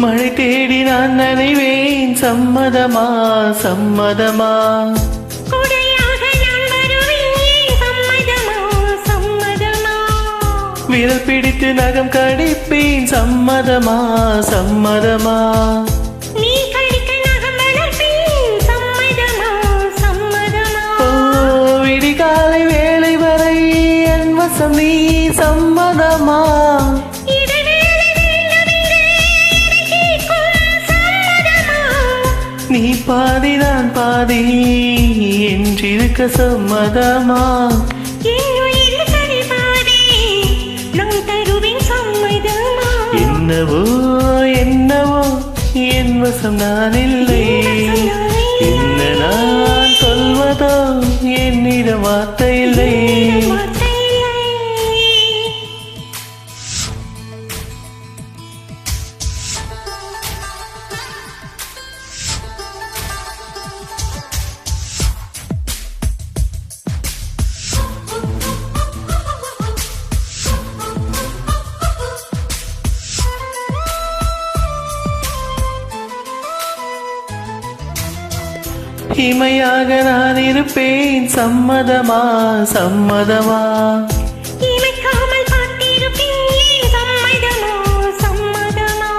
மழை தேடி நான் நனைவேன், சம்மதமா சம்மதமா? கொடையாக நான் வருவேன், சம்மதமா சம்மதமா? விரல் பிடித்து நகம் கடிப்பேன், சம்மதமா சம்மதமா? நீ கடிக்க நகம் வளர்ப்பேன், சம்மதமா சம்மதமா? ஓ விடிகாலை வேளை வரை என் வசம் நீ, சம்மதமா? நீ பாதி நான் பாதி என்றிருக்க சம்மதமா? என்னவோ என்னவோ என் வசம் நான் இல்லை, என்ன நான் சொல்வதோ என்னிடம் வார்த்தை இல்லை. இமையாக நான் இருப்பேன், சம்மதமா சம்மதமா? இமைக்காமல் பார்த்திருப்பேன், சம்மதமா சம்மதமா?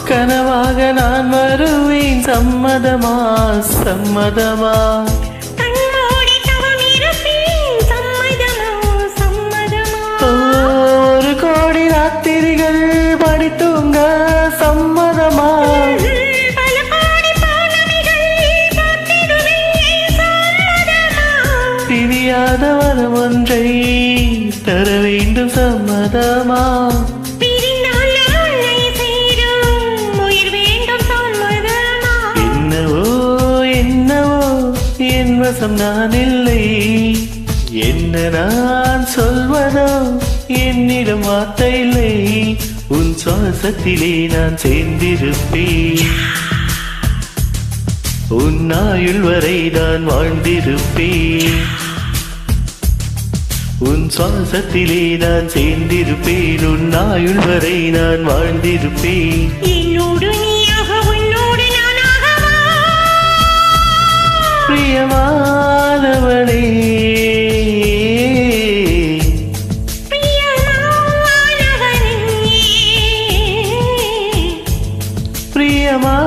கனவாக நான் வருவேன், சம்மதமா சம்மதமா? கண்மூடி தவம் இருப்பேன், சம்மதமா சம்மதமா? ஒரு கோடி ராத்திரிகள் படித்துங்க, சம்மதமா? தெரியாத வரம் ஒன்றை தர வேண்டும், சம்மதமா? என்னவோ என்னவோ என் வசம் நான் இல்லை, என்ன நான் சொல்வதோ என்னிடம் வார்த்தை இல்லை. உன் சுவாசத்திலே நான் சேர்ந்திருப்பேன், உன் ஆயுள் வரை நான் வாழ்ந்திருப்பேன். உன் சுவாசத்திலே நான் சேர்ந்திருப்பேன், உன் ஆயுள் வரை நான் வாழ்ந்திருப்பேன். என்னோடு நீயாக உன்னோடு நானாகவா? பிரியமானவளே பிரியமா